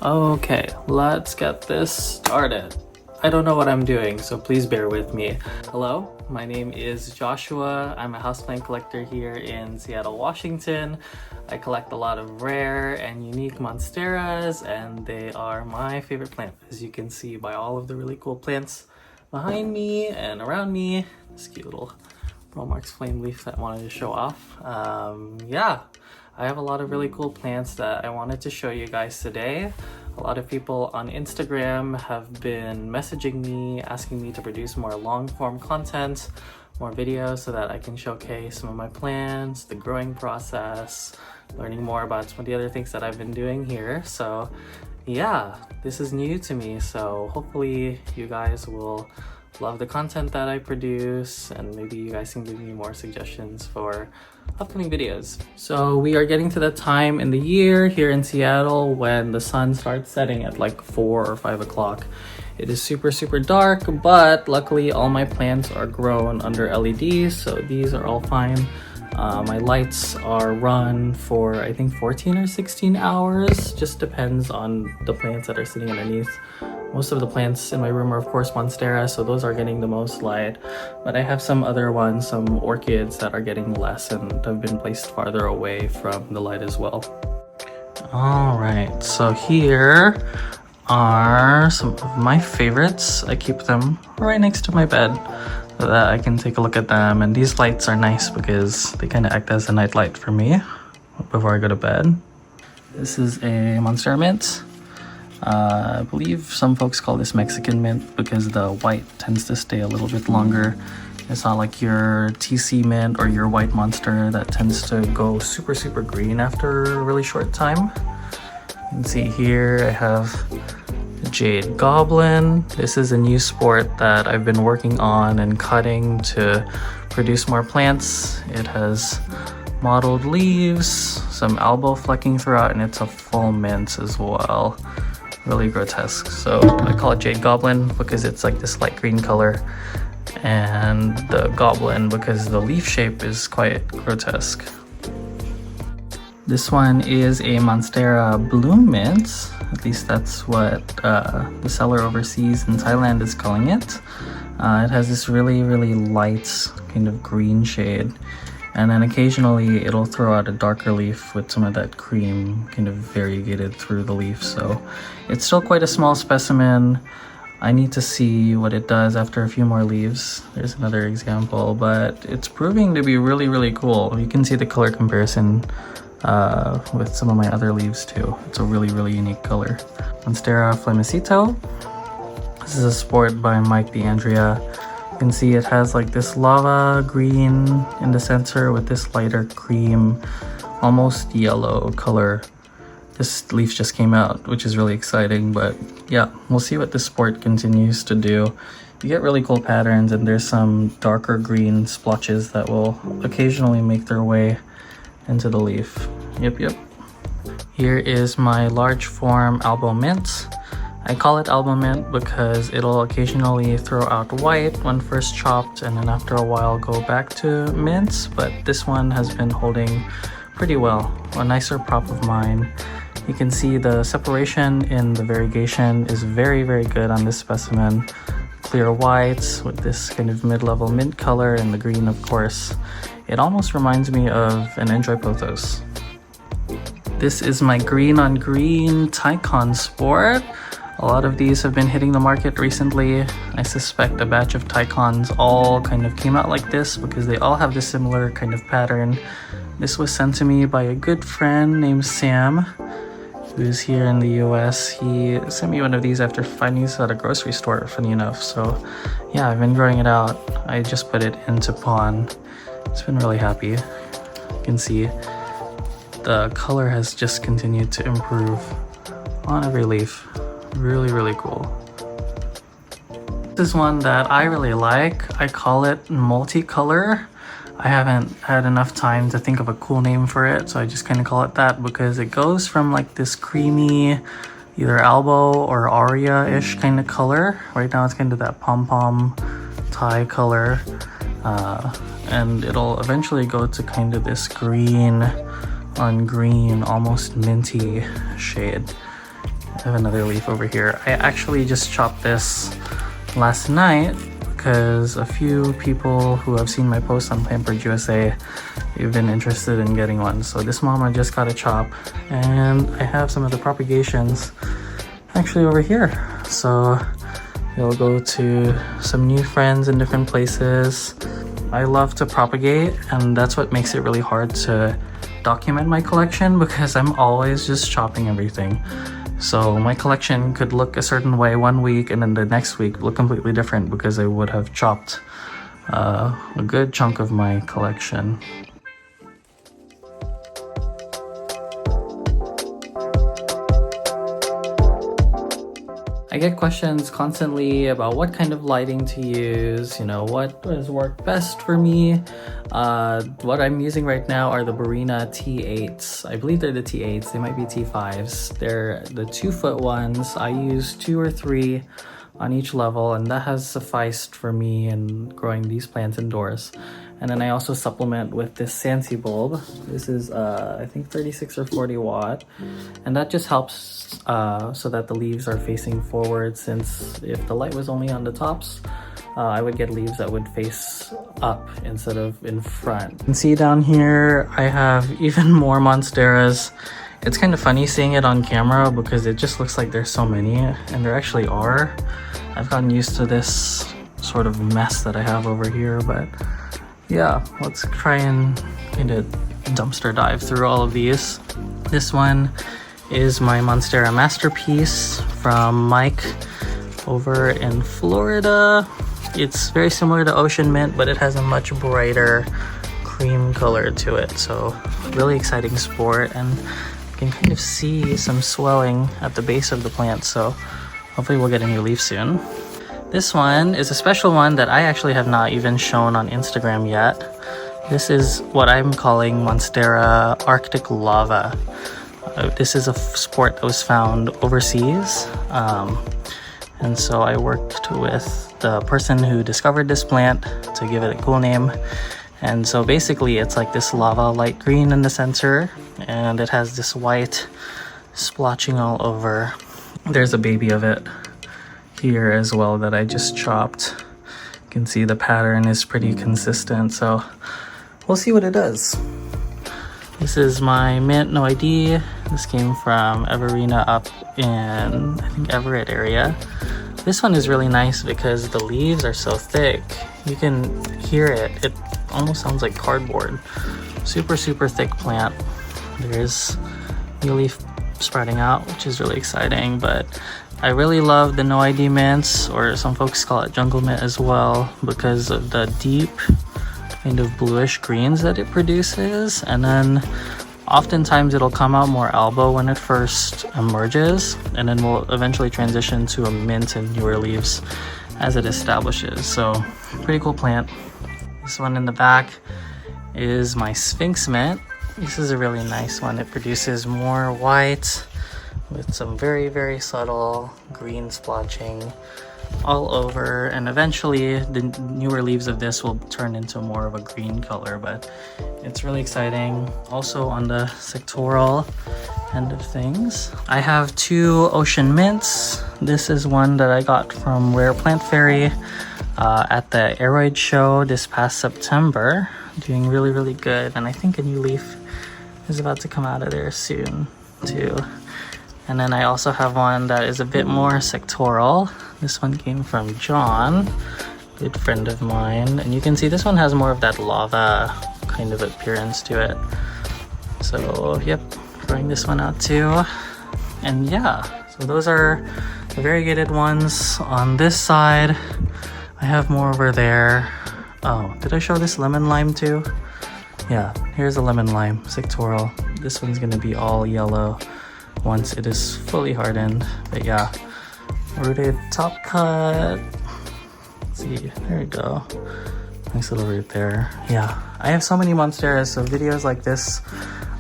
Okay, let's get this started. I don't know what I'm doing, so please bear with me. Hello, my name is Joshua. I'm a houseplant collector here in Seattle, Washington. I collect a lot of rare and unique monsteras, and they are my favorite plant, as you can see by all of the really cool plants behind me and around me. This cute little Marx flame leaf that I wanted to show off. Yeah, I have a lot of really cool plants that I wanted to show you guys today. A lot of people on Instagram have been messaging me, asking me to produce more long-form content, more videos so that I can showcase some of my plants, the growing process, learning more about some of the other things that I've been doing here. So yeah, this is new to me, so hopefully you guys will love the content that I produce, and maybe you guys can give me more suggestions for upcoming videos. So we are getting to the time in the year here in Seattle when the sun starts setting at like 4 or 5 o'clock. It is super dark, but luckily all my plants are grown under LEDs, so these are all fine. My lights are run for I think 14 or 16 hours, just depends on the plants that are sitting underneath. Most of the plants in my room are of course Monstera, so those are getting the most light, but I have some other ones, some orchids that are getting less and have been placed farther away from the light as well. Alright, so here are some of my favorites. I keep them right next to my bed so that I can take a look at them, and these lights are nice because they kind of act as a night light for me before I go to bed. This is a Monstera Mint. I believe some folks call this Mexican mint because the white tends to stay a little bit longer. It's not like your TC mint or your white monster that tends to go super green after a really short time. You can see here I have the Jade Goblin. This is a new sport that I've been working on and cutting to produce more plants. It has mottled leaves, some Albo flecking throughout, and it's a full mint as well. Really grotesque. So I call it Jade Goblin because it's like this light green color, and the Goblin because the leaf shape is quite grotesque. This one is a Monstera Bloom Mint, at least that's what the seller overseas in Thailand is calling it. It has this really light kind of green shade, and then occasionally it'll throw out a darker leaf with some of that cream kind of variegated through the leaf. So it's still quite a small specimen. I need to see what it does after a few more leaves. There's another example, but it's proving to be really cool. You can see the color comparison with some of my other leaves too. It's a really unique color. Monstera Flamicito. This is a sport by Mike D'Andrea. You can see it has like this lava green in the center with this lighter cream, almost yellow color. This leaf just came out, which is really exciting, but yeah, we'll see what this sport continues to do. You get really cool patterns, and there's some darker green splotches that will occasionally make their way into the leaf. Yep. Here is my large form Albo Mint. I call it Albo Mint because it'll occasionally throw out white when first chopped, and then after a while go back to mint, but this one has been holding pretty well. A nicer prop of mine. You can see the separation in the variegation is very good on this specimen. Clear whites with this kind of mid-level mint color, and the green of course. It almost reminds me of an Enjoy Pothos. This is my green on green Tycon Sport. A lot of these have been hitting the market recently. I suspect a batch of Tycons all kind of came out like this because they all have this similar kind of pattern. This was sent to me by a good friend named Sam, who's here in the US. He sent me one of these after finding this at a grocery store, funny enough. So yeah, I've been growing it out. I just put it into pond. It's been really happy. You can see the color has just continued to improve on every leaf. Really cool. This is one that I really like. I call it Multicolor. I haven't had enough time to think of a cool name for it, so I just kind of call it that because it goes from like this creamy, either Albo or Aurea-ish kind of color. Right now it's kind of that pom-pom Thai color. And it'll eventually go to kind of this green on green, almost minty shade. I have another leaf over here. I actually just chopped this last night because a few people who have seen my posts on Pampered USA have been interested in getting one. So this mama just got a chop, and I have some of the propagations actually over here. So it'll go to some new friends in different places. I love to propagate, and that's what makes it really hard to document my collection because I'm always just chopping everything. So my collection could look a certain way one week and then the next week look completely different because I would have chopped a good chunk of my collection. I get questions constantly about what kind of lighting to use, you know, what has worked best for me. What I'm using right now are the Barina T8s. I believe they're the T8s, they might be T5s. They're the 2-foot ones. I use 2 or 3 on each level, and that has sufficed for me in growing these plants indoors. And then I also supplement with this Sansi bulb. This is I think 36 or 40 watt, and that just helps so that the leaves are facing forward, since if the light was only on the tops, I would get leaves that would face up instead of in front. You can see down here I have even more Monsteras. It's kind of funny seeing it on camera because it just looks like there's so many, and there actually are. I've gotten used to this sort of mess that I have over here, but yeah, let's try and kind of dumpster dive through all of these. This one is my Monstera masterpiece from Mike over in Florida. It's very similar to Ocean Mint, but it has a much brighter cream color to it. So really exciting sport, and you can kind of see some swelling at the base of the plant. So hopefully we'll get a new leaf soon. This one is a special one that I actually have not even shown on Instagram yet. This is what I'm calling Monstera Arctic Lava. This is a sport that was found overseas. And so I worked with the person who discovered this plant to give it a cool name. And so basically it's like this lava light green in the center, and it has this white splotching all over. There's a baby of it here as well that I just chopped. You can see the pattern is pretty consistent, so we'll see what it does. This is my mint NOID. This came from Everina up in, I think, Everett area. This one is really nice because the leaves are so thick. You can hear it. It almost sounds like cardboard. Super, super thick plant. There's new leaf spreading out, which is really exciting, but I really love the NOID mints, or some folks call it jungle mint as well, because of the deep kind of bluish greens that it produces. And then oftentimes it'll come out more Albo when it first emerges, and then we'll eventually transition to a mint and newer leaves as it establishes. So pretty cool plant. This one in the back is my Sphinx Mint. This is a really nice one. It produces more white with some very, very subtle green splotching all over, and eventually the newer leaves of this will turn into more of a green color, but it's really exciting. Also on the sectoral end of things, I have 2 Ocean Mints. This is one that I got from Rare Plant Fairy at the NOID show this past September, doing really, really good, and I think a new leaf is about to come out of there soon too. And then I also have one that is a bit more sectoral. This one came from John, good friend of mine, and you can see this one has more of that lava kind of appearance to it. So yep, throwing this one out too. And yeah, so those are the variegated ones on this side. I have more over there. Oh, did I show this lemon lime too? Yeah, here's a lemon lime sectoral. This one's gonna be all yellow once it is fully hardened. But yeah, rooted top cut. Let's see, there we go. Nice little root there. Yeah, I have so many Monsteras, so videos like this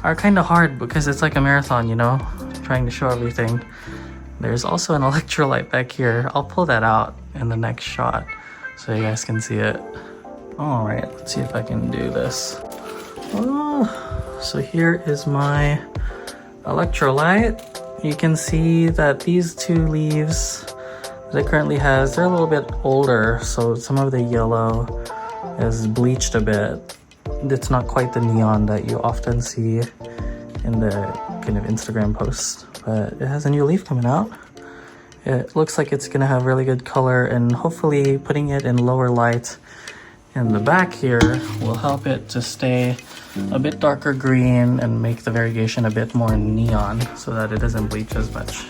are kind of hard because it's like a marathon, you know, trying to show everything. There's also an electrolyte back here. I'll pull that out in the next shot so you guys can see it. All right, let's see if I can do this. Oh, so here is my electrolyte. you can see that these two leaves that it currently has, they're a little bit older, so some of the yellow is bleached a bit. It's not quite the neon that you often see in the kind of Instagram posts, but it has a new leaf coming out. It looks like it's gonna have really good color, and hopefully putting it in lower light in the back here will help it to stay a bit darker green and make the variegation a bit more neon so that it doesn't bleach as much.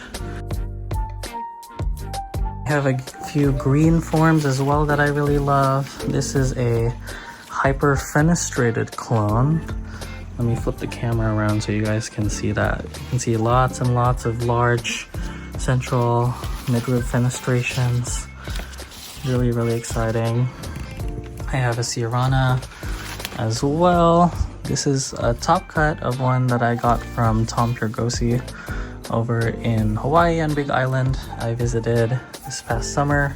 I have a few green forms as well that I really love. This is a Hyperfenestrated Clone. Let me flip the camera around so you guys can see that. You can see lots and lots of large central midrib fenestrations. Really, really exciting. I have a Sierrana as well. This is a top cut of one that I got from Tom Purgosi over in Hawaii on Big Island. I visited this past summer.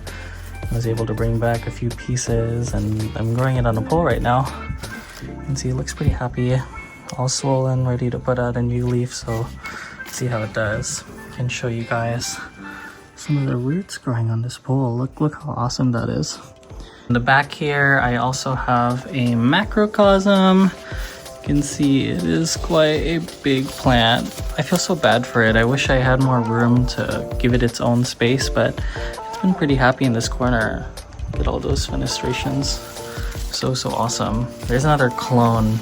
I was able to bring back a few pieces, and I'm growing it on a pole right now. You can see it looks pretty happy, all swollen, ready to put out a new leaf, so let's see how it does. I can show you guys some of the roots growing on this pole. Look how awesome that is. In the back here, I also have a Macrocosm. You can see it is quite a big plant. I feel so bad for it. I wish I had more room to give it its own space, but it's been pretty happy in this corner. Look at all those fenestrations. So awesome. There's another clone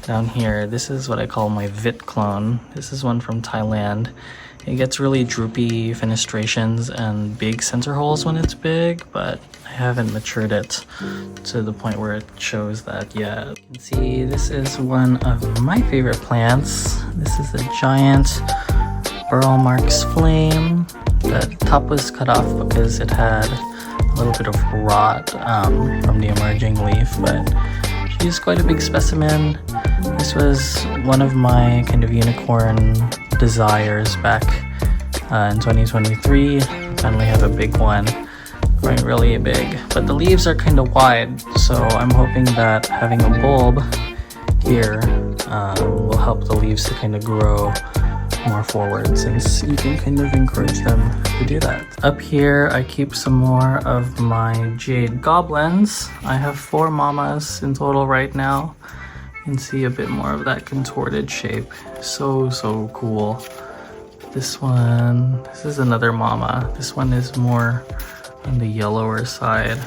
down here. This is what I call my Vit clone. This is one from Thailand. It gets really droopy fenestrations and big center holes when it's big, but I haven't matured it to the point where it shows that yet. You can see this is one of my favorite plants. This is a giant Burle Marx flame. The top was cut off because it had a little bit of rot from the emerging leaf, but she's quite a big specimen. This was one of my kind of unicorn desires back in 2023. Finally have a big one, growing really big, but the leaves are kind of wide, so I'm hoping that having a bulb here will help the leaves to kind of grow more forward, since you can kind of encourage them to do that. Up here I keep some more of my Jade Goblins. I have 4 mamas in total right now. You can see a bit more of that contorted shape. So cool. This is another mama. This one is more on the yellower side.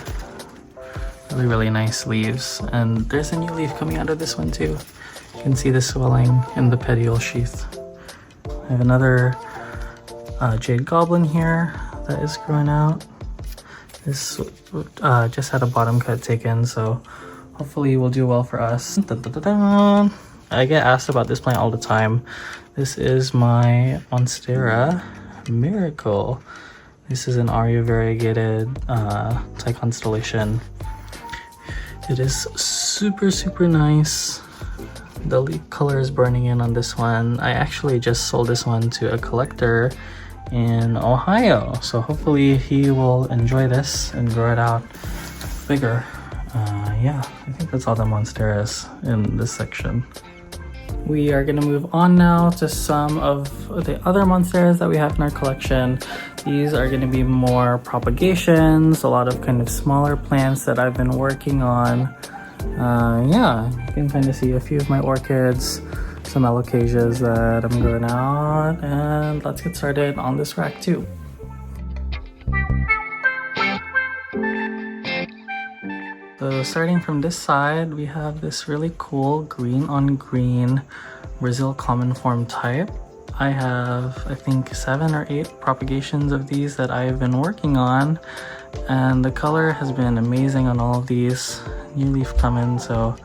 Really nice leaves. And there's a new leaf coming out of this one too. You can see the swelling in the petiole sheath. I have another Jade Goblin here that is growing out. This just had a bottom cut taken, so hopefully will do well for us. I get asked about this plant all the time. This is my Monstera Miracle. This is an Aurea variegated Thai Constellation. It is super nice. The leaf color is burning in on this one. I actually just sold this one to a collector in Ohio, so hopefully he will enjoy this and grow it out bigger. Yeah, I think that's all the Monsteras in this section. We are going to move on now to some of the other Monsteras that we have in our collection. These are going to be more propagations, a lot of kind of smaller plants that I've been working on. Yeah, you can kind of see a few of my orchids, some alocasias that I'm growing out, and let's get started on this rack too. So starting from this side, we have this really cool green on green Brazil common form type. I have, I think, 7 or 8 propagations of these that I've been working on, and the color has been amazing on all of these. New leaf coming, so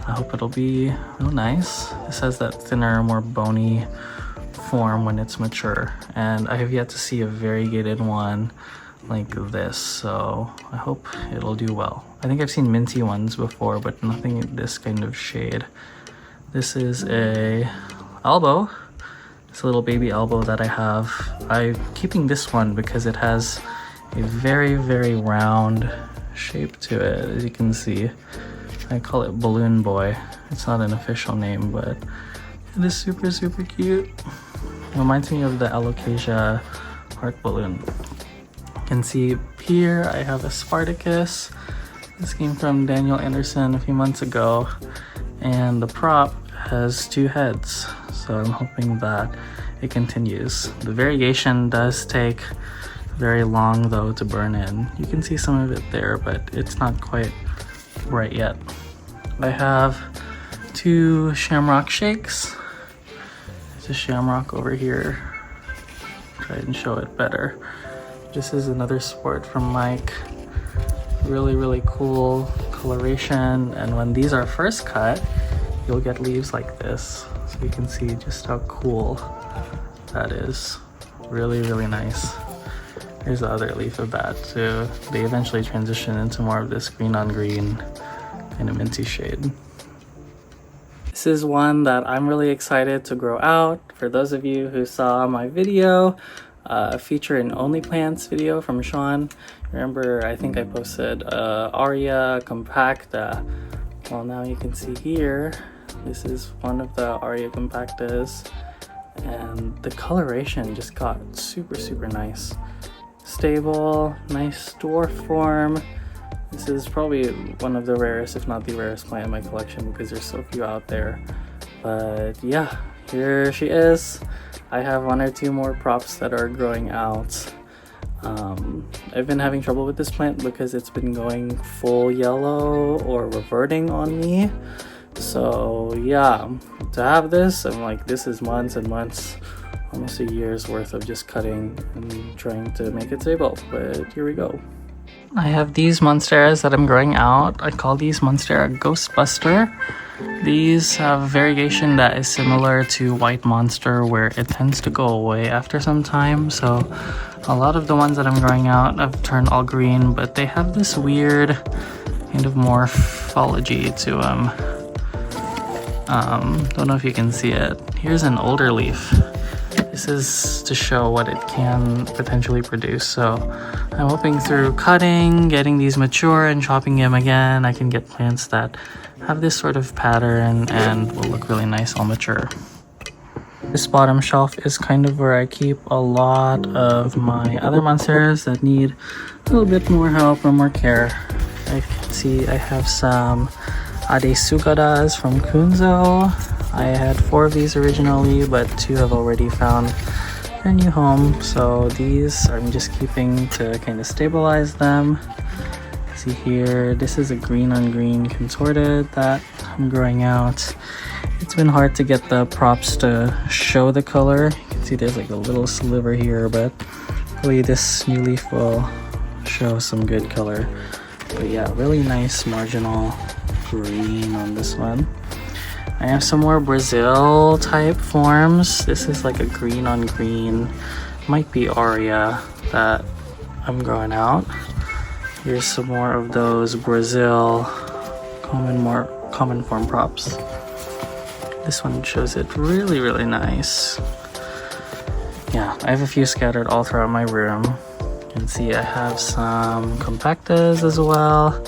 I hope it'll be real nice. This has that thinner, more bony form when it's mature, and I have yet to see a variegated one like this, so I hope it'll do well. I think I've seen minty ones before, but nothing in this kind of shade. This is a Albo. It's a little baby Albo that I have. I'm keeping this one because it has a very round shape to it, as you can see. I call it Balloon Boy. It's not an official name, but it is super cute. Reminds me of the Alocasia heart balloon. You can see here I have a Spartacus. This came from Daniel Anderson a few months ago, and the prop has 2 heads, so I'm hoping that it continues. The variegation does take very long though to burn in. You can see some of it there, but it's not quite right yet. I have 2 Shamrock Shakes. There's a Shamrock over here. Try and show it better. This is another sport from Mike. Really cool coloration, and when these are first cut, you'll get leaves like this. So you can see just how cool that is. Really nice. Here's the other leaf of that too. They eventually transition into more of this green on green kind of minty shade. This is one that I'm really excited to grow out. For those of you who saw my video, feature in Only Plants video from Sean. Remember, I think I posted Aurea, Compacta. Well, now you can see here, this is one of the Aurea Compactas, and the coloration just got super nice. Stable, nice dwarf form. This is probably one of the rarest, if not the rarest plant in my collection because there's so few out there. But yeah, here she is. I have 1 or 2 more props that are growing out. I've been having trouble with this plant because it's been going full yellow or reverting on me. So yeah, to have this, I'm like, this is months and months, almost a year's worth of just cutting and trying to make it stable, but here we go. I have these Monsteras that I'm growing out. I call these Monstera Ghostbuster. These have variegation that is similar to White Monster, where it tends to go away after some time. So a lot of the ones that I'm growing out have turned all green, but they have this weird kind of morphology to them. Don't know if you can see it. Here's an older leaf. This is to show what it can potentially produce. So I'm hoping through cutting, getting these mature and chopping them again, I can get plants that have this sort of pattern and will look really nice all mature. This bottom shelf is kind of where I keep a lot of my other Monsteras that need a little bit more help or more care. I can see I have some Adesugatas from Kunzo. I had 4 of these originally, but 2 have already found their new home. So these I'm just keeping to kind of stabilize them. See here, this is a green on green contorted that I'm growing out. It's been hard to get the props to show the color. You can see there's like a little sliver here, but hopefully this new leaf will show some good color. But yeah, really nice marginal green on this one. I have some more Brazil type forms. This is like a green on green, might be Aurea that I'm growing out. Here's some more of those Brazil common form props. This one shows it really nice. Yeah, I have a few scattered all throughout my room. You can see I have some Compactas as well.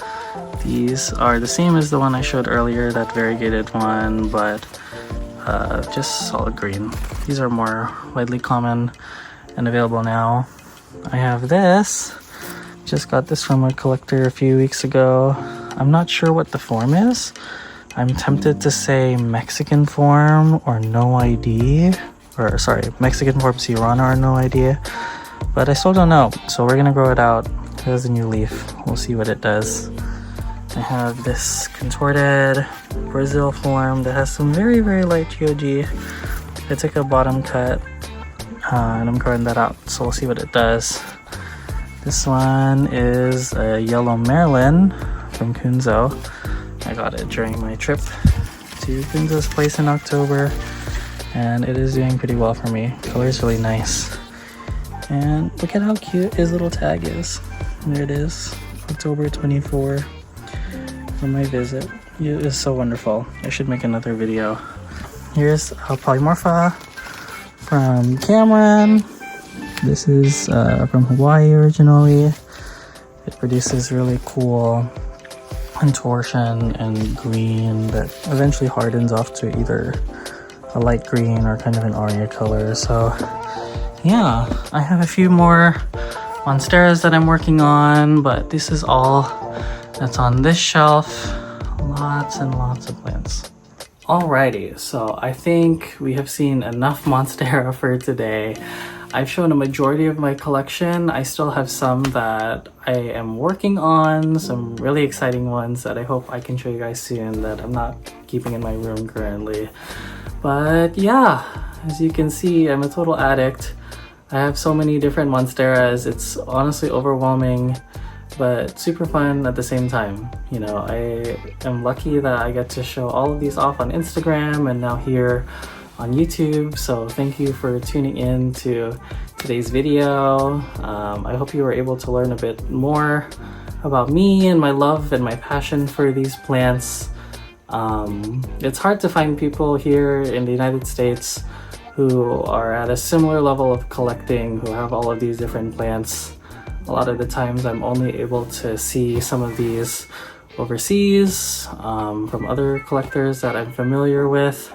These are the same as the one I showed earlier, that variegated one, but just solid green. These are more widely common and available now. I have this. Just got this from a collector a few weeks ago. I'm not sure what the form is. I'm tempted to say Mexican form or NOID, or sorry, Mexican form Sierrana or NOID, but I still don't know. So we're gonna grow it out. There's a new leaf. We'll see what it does. I have this contorted Brazil form that has some very light GOG. I took a bottom cut and I'm growing that out, so we'll see what it does. This one is a yellow Marilyn from Kunzo. I got it during my trip to Kunzo's place in October, and it is doing pretty well for me. The color is really nice. And look at how cute his little tag is. There it is, October 24. For my visit. It is so wonderful. I should make another video. Here's a Polymorpha from Cameron. This is from Hawaii originally. It produces really cool contortion and green that eventually hardens off to either a light green or kind of an Aurea color. So yeah, I have a few more Monsteras that I'm working on, but this is all that's on this shelf. Lots and lots of plants. Alrighty, so I think we have seen enough Monstera for today. I've shown a majority of my collection. I still have some that I am working on, some really exciting ones that I hope I can show you guys soon that I'm not keeping in my room currently. But yeah, as you can see, I'm a total addict. I have so many different Monsteras. It's honestly overwhelming, but super fun at the same time. You know, I am lucky that I get to show all of these off on Instagram and now here on YouTube. So thank you for tuning in to today's video. I hope you were able to learn a bit more about me and my love and my passion for these plants. It's hard to find people here in the United States who are at a similar level of collecting, who have all of these different plants. A lot of the times I'm only able to see some of these overseas from other collectors that I'm familiar with.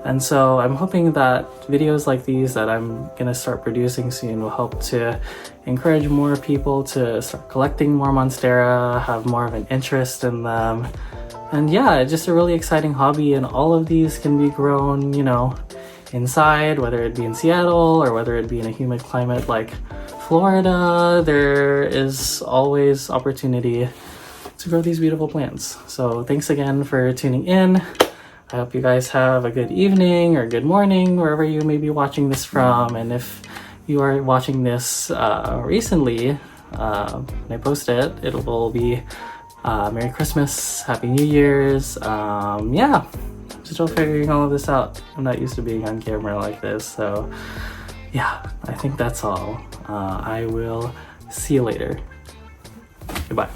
And so I'm hoping that videos like these that I'm gonna start producing soon will help to encourage more people to start collecting more Monstera, have more of an interest in them. And yeah, it's just a really exciting hobby, and all of these can be grown, you know, inside, whether it be in Seattle or whether it be in a humid climate like Florida. There is always opportunity to grow these beautiful plants. So thanks again for tuning in. I hope you guys have a good evening or good morning wherever you may be watching this from. And if you are watching this recently, when I post it, it will be Merry Christmas, Happy New Year's. Yeah, I'm still figuring all of this out. I'm not used to being on camera like this, so yeah, I think that's all. I will see you later. Goodbye.